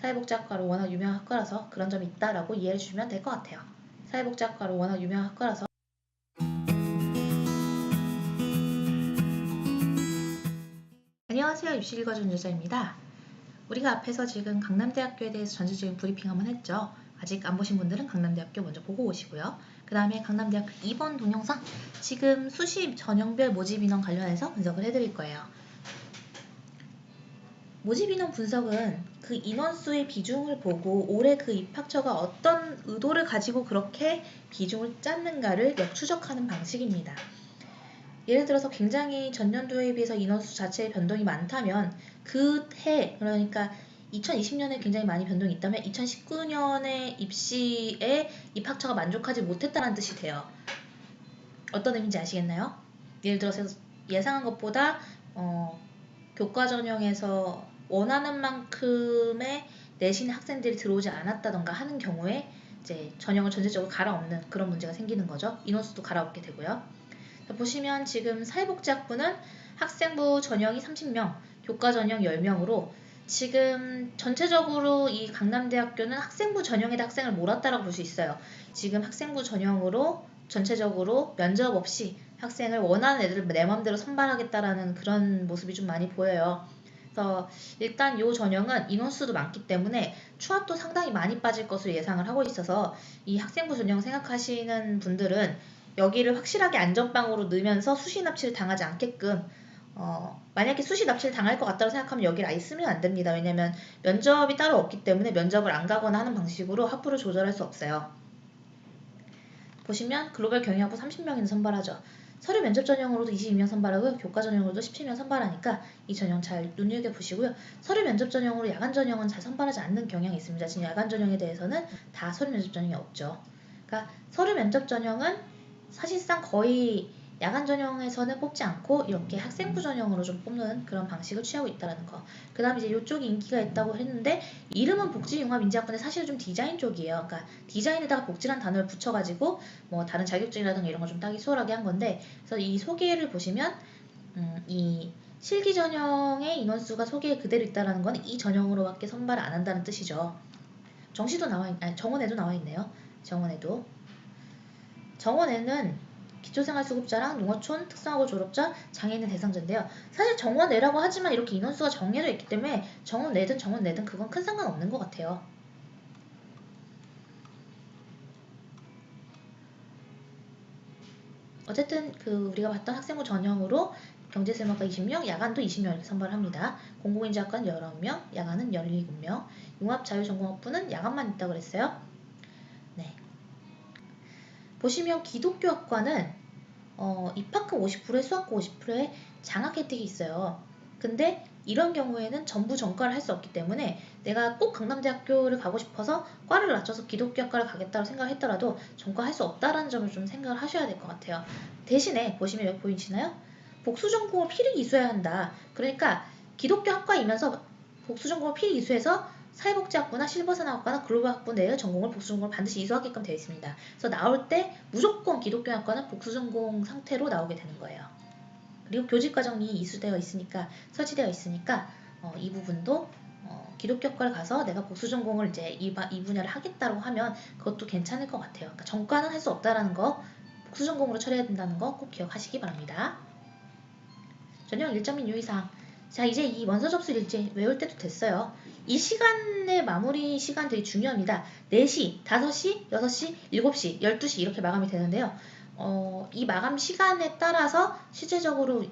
사회복지학과로 워낙 유명한 학과라서 그런 점이 있다라고 이해해 주시면 될 것 같아요. 사회복지학과로 워낙 유명한 학과라서. 안녕하세요. 입시일과 전유자입니다. 우리가 앞에서 지금 강남대학교에 대해서 전체적인 브리핑 한번 했죠. 아직 안 보신 분들은 강남대학교 먼저 보고 오시고요. 그 다음에 강남대학교 2번 동영상 지금 수시 전형별 모집인원 관련해서 분석을 해드릴 거예요. 모집인원 분석은 그 인원수의 비중을 보고 올해 그 입학처가 어떤 의도를 가지고 그렇게 비중을 짰는가를 역추적하는 방식입니다. 예를 들어서 굉장히 전년도에 비해서 인원수 자체의 변동이 많다면 그 해, 그러니까 2020년에 굉장히 많이 변동이 있다면 2019년에 입시에 입학처가 만족하지 못했다는 뜻이 돼요. 어떤 의미인지 아시겠나요? 예를 들어서 예상한 것보다 교과 전형에서 원하는 만큼의 내신 학생들이 들어오지 않았다던가 하는 경우에 이제 전형을 전체적으로 갈아엎는 그런 문제가 생기는 거죠. 인원수도 갈아엎게 되고요. 보시면 지금 사회복지학부는 학생부 전형이 30명, 교과 전형 10명으로 지금 전체적으로 이 강남대학교는 학생부 전형에다 학생을 몰았다라고 볼 수 있어요. 지금 학생부 전형으로 전체적으로 면접 없이 학생을 원하는 애들을 내 맘대로 선발하겠다라는 그런 모습이 좀 많이 보여요. 그래서 일단 이 전형은 인원수도 많기 때문에 추합도 상당히 많이 빠질 것으로 예상을 하고 있어서 이 학생부 전형 생각하시는 분들은 여기를 확실하게 안전빵으로 넣으면서 수시 납치를 당하지 않게끔 만약에 수시 납치를 당할 것 같다고 생각하면 여기를 아예 쓰면 안 됩니다. 왜냐면 면접이 따로 없기 때문에 면접을 안 가거나 하는 방식으로 학부를 조절할 수 없어요. 보시면 글로벌 경영학부 30명이나 선발하죠. 서류 면접 전형으로도 22명 선발하고 교과 전형으로도 17명 선발하니까 이 전형 잘 눈여겨보시고요. 서류 면접 전형으로 야간 전형은 잘 선발하지 않는 경향이 있습니다. 지금 야간 전형에 대해서는 다 서류 면접 전형이 없죠. 그러니까 서류 면접 전형은 사실상 거의 야간 전형에서는 뽑지 않고 이렇게 학생부 전형으로 좀 뽑는 그런 방식을 취하고 있다는 거. 그 다음에 이제 이쪽이 인기가 있다고 했는데 이름은 복지융합인재학부인데 사실은 좀 디자인 쪽이에요. 그러니까 디자인에다가 복지란 단어를 붙여가지고 뭐 다른 자격증이라든가 이런 거 좀 따기 수월하게 한 건데 그래서 이 소개를 보시면 이 실기 전형의 인원수가 소개에 그대로 있다는 건 이 전형으로밖에 선발을 안 한다는 뜻이죠. 정원에도 나와 있네요. 정원에는 기초생활수급자랑 농어촌, 특성화고 졸업자, 장애인은 대상자인데요. 사실 정원내라고 하지만 이렇게 인원수가 정해져 있기 때문에 정원내든 그건 큰 상관없는 것 같아요. 어쨌든 우리가 봤던 학생부 전형으로 경제생활과 20명, 야간도 20명 이렇게 선발을 합니다. 공공인재학과는 19명, 야간은 17명, 융합자유전공학부는 야간만 있다고 그랬어요. 네. 보시면 기독교학과는 입학금 50%에 수학금 50%에 장학 혜택이 있어요. 근데 이런 경우에는 전부 전과를 할 수 없기 때문에 내가 꼭 강남대학교를 가고 싶어서 과를 낮춰서 기독교학과를 가겠다고 생각을 했더라도 전과할 수 없다는 점을 좀 생각을 하셔야 될 것 같아요. 대신에 보시면 여기 보이시나요? 복수전공을 필히 이수해야 한다. 그러니까 기독교학과이면서 복수전공을 필히 이수해서 사회복지학부나 실버산업학과나 글로벌학부 내의 전공을 복수전공을 반드시 이수하게끔 되어 있습니다. 그래서 나올 때 무조건 기독교학과는 복수전공 상태로 나오게 되는 거예요. 그리고 교직과정이 이수되어 있으니까 설치되어 있으니까 이 부분도 기독교학과를 가서 내가 복수전공을 이제 이 분야를 하겠다고 하면 그것도 괜찮을 것 같아요. 그러니까 전과는 할 수 없다라는 거, 복수전공으로 처리해야 된다는 거 꼭 기억하시기 바랍니다. 전형 일정 및 유의사항. 자, 이제 이 원서 접수 일지 외울 때도 됐어요. 이 시간의 마무리 시간 되게 중요합니다. 4시, 5시, 6시, 7시, 12시 이렇게 마감이 되는데요. 이 마감 시간에 따라서 실제적으로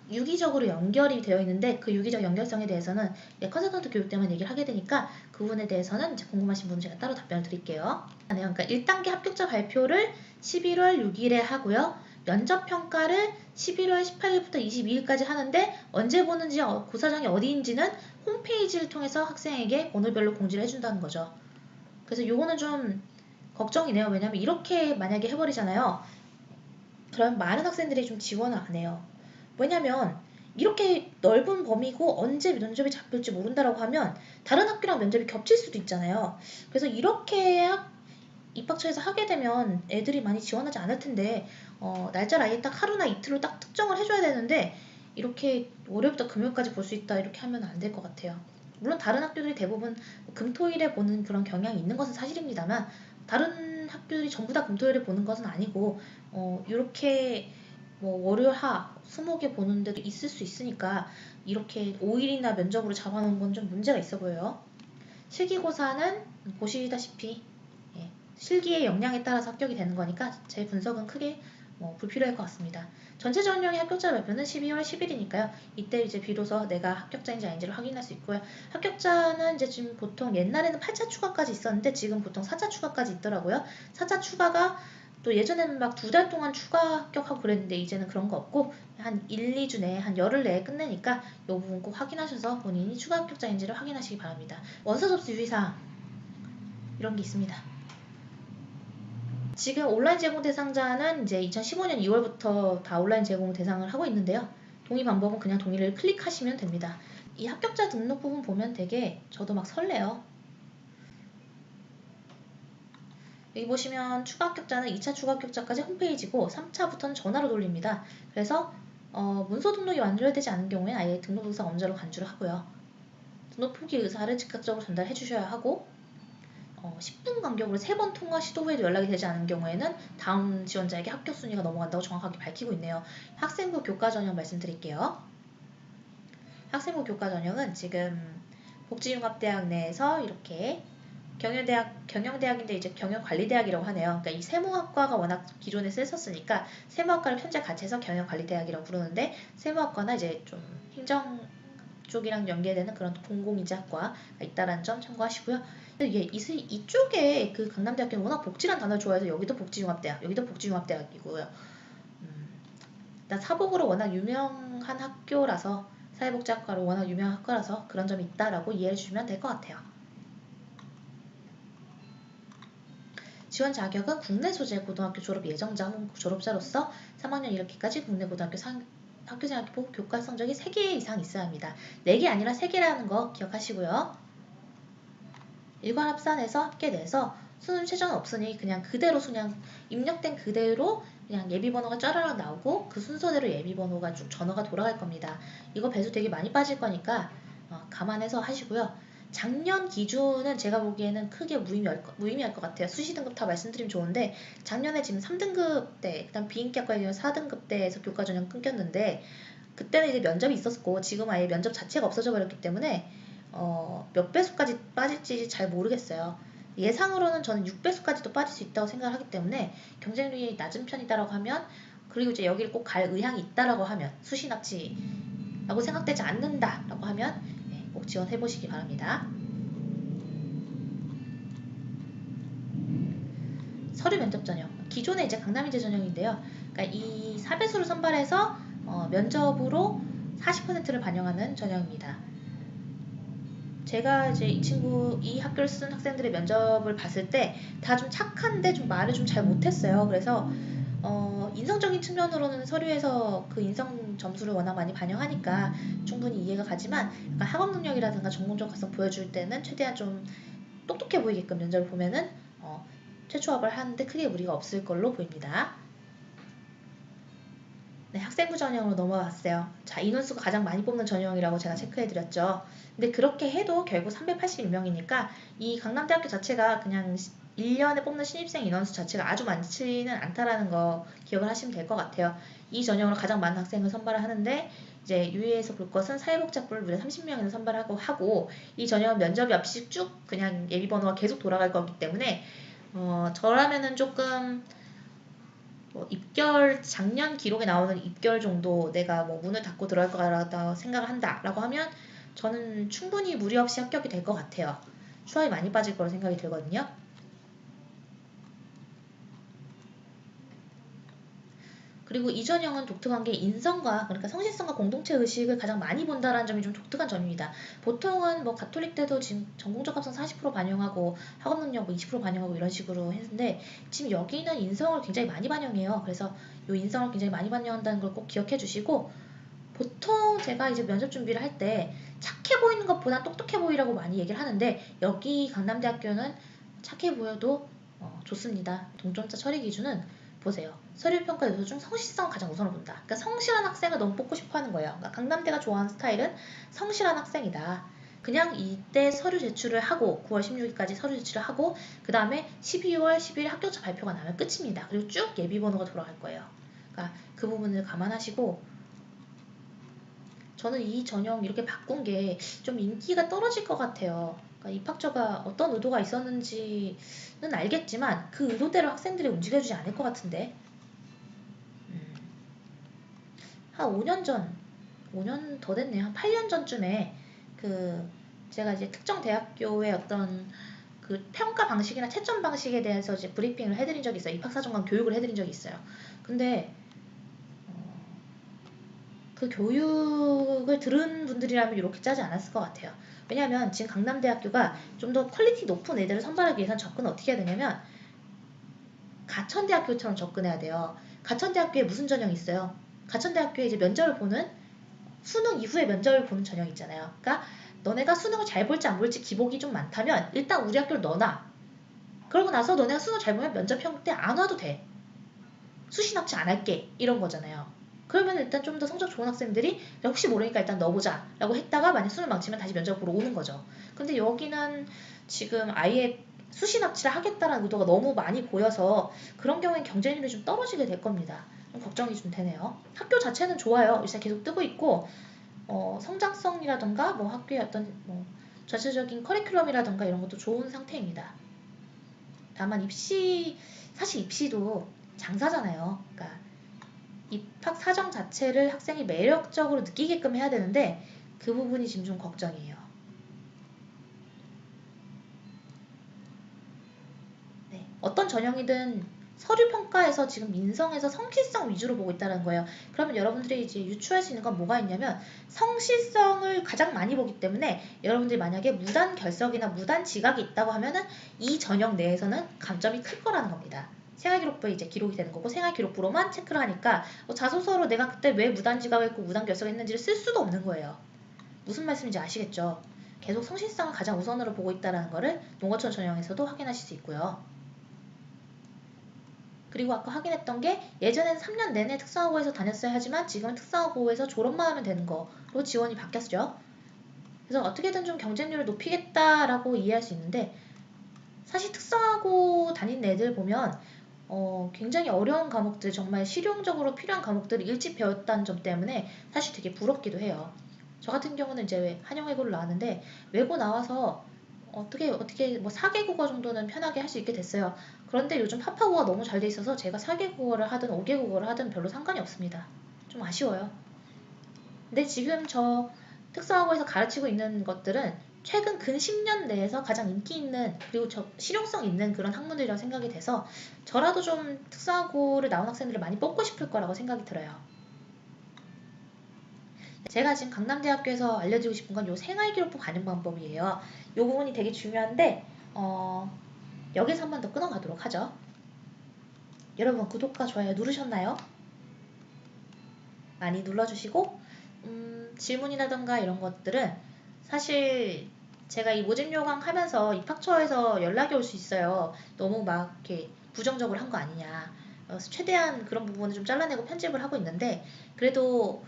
유기적으로 연결이 되어 있는데 그 유기적 연결성에 대해서는 컨설턴트 교육 때만 얘기를 하게 되니까 그 부분에 대해서는 이제 궁금하신 분은 제가 따로 답변을 드릴게요. 그러니까 1단계 합격자 발표를 11월 6일에 하고요. 면접평가를 11월 18일부터 22일까지 하는데 언제 보는지 고사장이 어디인지는 홈페이지를 통해서 학생에게 번호별로 공지를 해준다는 거죠. 그래서 요거는 좀 걱정이네요. 왜냐면 이렇게 만약에 해버리잖아요. 그럼 많은 학생들이 좀 지원을 안 해요. 왜냐면 이렇게 넓은 범위고 언제 면접이 잡힐지 모른다라고 하면 다른 학교랑 면접이 겹칠 수도 있잖아요. 그래서 이렇게 입학처에서 하게 되면 애들이 많이 지원하지 않을 텐데 날짜를 아예 딱 하루나 이틀로 딱 특정을 해줘야 되는데 이렇게 월요일부터 금요일까지 볼 수 있다 이렇게 하면 안 될 것 같아요. 물론 다른 학교들이 대부분 금토일에 보는 그런 경향이 있는 것은 사실입니다만 다른 학교들이 전부 다 금토일에 보는 것은 아니고 이렇게 뭐 월요화 수목에 보는 데도 있을 수 있으니까 이렇게 5일이나 면접으로 잡아놓은 건 좀 문제가 있어 보여요. 실기고사는 보시다시피 실기의 역량에 따라서 합격이 되는 거니까 제 분석은 크게 불필요할 것 같습니다. 전체 전형의 합격자 발표는 12월 10일이니까요. 이때 이제 비로소 내가 합격자인지 아닌지를 확인할 수 있고요. 합격자는 이제 지금 보통 옛날에는 8차 추가까지 있었는데 지금 보통 4차 추가까지 있더라고요. 4차 추가가 또 예전에는 막 2달 동안 추가 합격하고 그랬는데 이제는 그런 거 없고 한 1, 2주 내에 한 열흘 내에 끝내니까 이 부분 꼭 확인하셔서 본인이 추가 합격자인지를 확인하시기 바랍니다. 원서 접수 유의사항 이런 게 있습니다. 지금 온라인 제공 대상자는 이제 2015년 2월부터 다 온라인 제공 대상을 하고 있는데요. 동의 방법은 그냥 동의를 클릭하시면 됩니다. 이 합격자 등록 부분 보면 되게 저도 막 설레요. 여기 보시면 추가 합격자는 2차 추가 합격자까지 홈페이지고 3차부터는 전화로 돌립니다. 그래서 문서 등록이 완료되지 않은 경우에 아예 등록 의사 엄자로 간주를 하고요. 등록 포기 의사를 즉각적으로 전달해 주셔야 하고 10분 간격으로 3번 통화 시도 후에도 연락이 되지 않은 경우에는 다음 지원자에게 합격 순위가 넘어간다고 정확하게 밝히고 있네요. 학생부 교과 전형 말씀드릴게요. 학생부 교과 전형은 지금 복지융합대학 내에서 이렇게 경영대학인데 이제 경영관리대학이라고 하네요. 그러니까 이 세무학과가 워낙 기존에 셌었으니까 세무학과를 현재 같이 해서 경영관리대학이라고 부르는데 세무학과나 이제 좀 행정 쪽이랑 연계되는 그런 공공인재학과가 있다라는 점 참고하시고요. 이쪽에 그 강남대학교는 워낙 복지란 단어를 좋아해서 여기도 복지융합대학, 여기도 복지융합대학이고요. 일단 사복으로 워낙 유명한 학교라서 사회복지학과로 워낙 유명한 학과라서 그런 점이 있다라고 이해해 주시면 될 것 같아요. 지원 자격은 국내 소재 고등학교 졸업 예정자 혹은 졸업자로서 3학년 1학기까지 국내 고등학교 학교생활 교과 성적이 3개 이상 있어야 합니다. 4개 아니라 3개라는 거 기억하시고요. 일괄 합산해서 합계돼서 수능 최저는 없으니 그냥 그대로 그냥 입력된 그대로 그냥 예비번호가 짜르륵 나오고 그 순서대로 예비번호가 쭉 전화가 돌아갈 겁니다. 이거 배수 되게 많이 빠질 거니까 감안해서 하시고요. 작년 기준은 제가 보기에는 크게 무의미할 것 같아요. 수시 등급 다 말씀드리면 좋은데 작년에 지금 3등급 때, 그다음 비인기학과에 대한 4등급 때에서 교과 전형 끊겼는데 그때는 이제 면접이 있었고 지금 아예 면접 자체가 없어져 버렸기 때문에 몇 배수까지 빠질지 잘 모르겠어요. 예상으로는 저는 6배수까지도 빠질 수 있다고 생각을 하기 때문에 경쟁률이 낮은 편이다라고 하면 그리고 이제 여기를 꼭 갈 의향이 있다라고 하면 수시 납치라고 생각되지 않는다라고 하면 꼭 지원해 보시기 바랍니다. 서류 면접 전형 기존의 이제 강남인재 전형인데요. 그러니까 이 4배수를 선발해서 면접으로 40%를 반영하는 전형입니다. 제가 이제 이 학교를 쓴 학생들의 면접을 봤을 때 다 좀 착한데 좀 말을 좀 잘 못했어요. 그래서 인성적인 측면으로는 서류에서 그 인성 점수를 워낙 많이 반영하니까 충분히 이해가 가지만 약간 학업 능력이라든가 전공적 가성 보여줄 때는 최대한 좀 똑똑해 보이게끔 면접을 보면은 최초 합을 하는데 크게 무리가 없을 걸로 보입니다. 네, 학생부 전형으로 넘어갔어요. 자, 인원수가 가장 많이 뽑는 전형이라고 제가 체크해드렸죠. 근데 그렇게 해도 결국 381명이니까 이 강남대학교 자체가 그냥 1년에 뽑는 신입생 인원수 자체가 아주 많지는 않다라는 거 기억을 하시면 될 것 같아요. 이 전형으로 가장 많은 학생을 선발을 하는데 이제 유의해서 볼 것은 사회복지학부를 무려 30명이나 선발하고 이 전형은 면접이 없이 쭉 그냥 예비번호가 계속 돌아갈 거기 때문에 저라면은 조금 입결 작년 기록에 나오는 입결 정도 내가 문을 닫고 들어갈 거라고 생각을 한다라고 하면 저는 충분히 무리 없이 합격이 될 것 같아요. 추하이 많이 빠질 거로 생각이 들거든요. 그리고 이 전형은 독특한 게 인성과 그러니까 성실성과 공동체 의식을 가장 많이 본다라는 점이 좀 독특한 점입니다. 보통은 가톨릭 때도 지금 전공적 합성 40% 반영하고 학업 능력 20% 반영하고 이런 식으로 했는데 지금 여기는 인성을 굉장히 많이 반영해요. 그래서 이 인성을 굉장히 많이 반영한다는 걸 꼭 기억해 주시고 보통 제가 이제 면접 준비를 할 때 착해 보이는 것보다 똑똑해 보이라고 많이 얘기를 하는데 여기 강남대학교는 착해 보여도 좋습니다. 동점자 처리 기준은 보세요. 서류평가 요소 중 성실성을 가장 우선으로 본다. 그러니까 성실한 학생을 너무 뽑고 싶어 하는 거예요. 그러니까 강남대가 좋아하는 스타일은 성실한 학생이다. 그냥 이때 서류 제출을 하고 9월 16일까지 서류 제출을 하고 그 다음에 12월 10일 합격자 발표가 나면 끝입니다. 그리고 쭉 예비번호가 돌아갈 거예요. 그러니까 그 부분을 감안하시고 저는 이 전형 이렇게 바꾼 게 좀 인기가 떨어질 것 같아요. 그러니까 입학처가 어떤 의도가 있었는지는 알겠지만 그 의도대로 학생들이 움직여주지 않을 것 같은데 음, 한 5년 전, 5년 더 됐네요. 한 8년 전쯤에 그 제가 이제 특정 대학교의 어떤 그 평가 방식이나 채점 방식에 대해서 이제 브리핑을 해드린 적이 있어요. 입학사정관 교육을 해드린 적이 있어요. 근데 그 교육을 들은 분들이라면 이렇게 짜지 않았을 것 같아요. 왜냐하면 지금 강남대학교가 좀 더 퀄리티 높은 애들을 선발하기 위해서는 접근을 어떻게 해야 되냐면 가천대학교처럼 접근해야 돼요. 가천대학교에 무슨 전형이 있어요? 가천대학교에 이제 면접을 보는 수능 이후에 면접을 보는 전형이 있잖아요. 그러니까 너네가 수능을 잘 볼지 안 볼지 기복이 좀 많다면 일단 우리 학교를 넣어놔. 그러고 나서 너네가 수능 잘 보면 면접형 때 안 와도 돼. 수시 납치 안 할게. 이런 거잖아요. 그러면 일단 좀 더 성적 좋은 학생들이 혹시 모르니까 일단 넣어보자 라고 했다가 만약 수능 망치면 다시 면접 보러 오는 거죠. 근데 여기는 지금 아예 수시 납치를 하겠다는 의도가 너무 많이 보여서 그런 경우엔 경쟁률이 좀 떨어지게 될 겁니다. 좀 걱정이 좀 되네요. 학교 자체는 좋아요. 요새 계속 뜨고 있고 성장성이라던가 뭐 학교의 어떤 뭐 전체적인 커리큘럼이라던가 이런 것도 좋은 상태입니다. 다만 사실 입시도 장사잖아요. 그러니까 입학 사정 자체를 학생이 매력적으로 느끼게끔 해야 되는데 그 부분이 지금 좀 걱정이에요. 네. 어떤 전형이든 서류 평가에서 지금 민성에서 성실성 위주로 보고 있다는 거예요. 그러면 여러분들이 이제 유추할 수 있는 건 뭐가 있냐면 성실성을 가장 많이 보기 때문에 여러분들이 만약에 무단 결석이나 무단 지각이 있다고 하면은 이 전형 내에서는 감점이 클 거라는 겁니다. 생활기록부에 이제 기록이 되는 거고 생활기록부로만 체크를 하니까 자소서로 내가 그때 왜 무단 지각했고 무단 결석했는지를 쓸 수도 없는 거예요. 무슨 말씀인지 아시겠죠? 계속 성실성을 가장 우선으로 보고 있다는 거를 농어촌 전형에서도 확인하실 수 있고요. 그리고 아까 확인했던 게 예전에는 3년 내내 특성화고에서 다녔어야 하지만 지금은 특성화고에서 졸업만 하면 되는 거로 지원이 바뀌었죠. 그래서 어떻게든 좀 경쟁률을 높이겠다라고 이해할 수 있는데 사실 특성화고 다닌 애들 보면 굉장히 어려운 과목들 정말 실용적으로 필요한 과목들을 일찍 배웠다는 점 때문에 사실 되게 부럽기도 해요. 저 같은 경우는 이제 한영외고를 나왔는데 외고 나와서 어떻게 뭐 4개 국어 정도는 편하게 할 수 있게 됐어요. 그런데 요즘 파파고가 너무 잘 돼 있어서 제가 4개 국어를 하든 5개 국어를 하든 별로 상관이 없습니다. 좀 아쉬워요. 근데 지금 저 특성화고에서 가르치고 있는 것들은 최근 근 10년 내에서 가장 인기 있는 그리고 실용성 있는 그런 학문들이라고 생각이 돼서 저라도 좀 특성화고를 나온 학생들을 많이 뽑고 싶을 거라고 생각이 들어요. 제가 지금 강남대학교에서 알려드리고 싶은 건 요 생활기록부 반영 방법이에요. 요 부분이 되게 중요한데 여기서 한 번 더 끊어가도록 하죠. 여러분 구독과 좋아요 누르셨나요? 많이 눌러주시고 질문이라던가 이런 것들은 사실 제가 이 모집 요강 하면서 입학처에서 연락이 올 수 있어요. 너무 막 이렇게 부정적으로 한 거 아니냐. 최대한 그런 부분을 좀 잘라내고 편집을 하고 있는데 그래도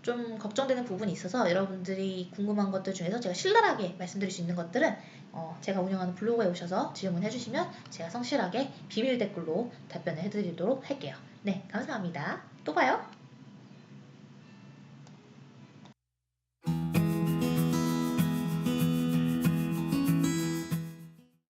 좀 걱정되는 부분이 있어서 여러분들이 궁금한 것들 중에서 제가 신랄하게 말씀드릴 수 있는 것들은 제가 운영하는 블로그에 오셔서 질문해 주시면 제가 성실하게 비밀 댓글로 답변을 해드리도록 할게요. 네, 감사합니다. 또 봐요.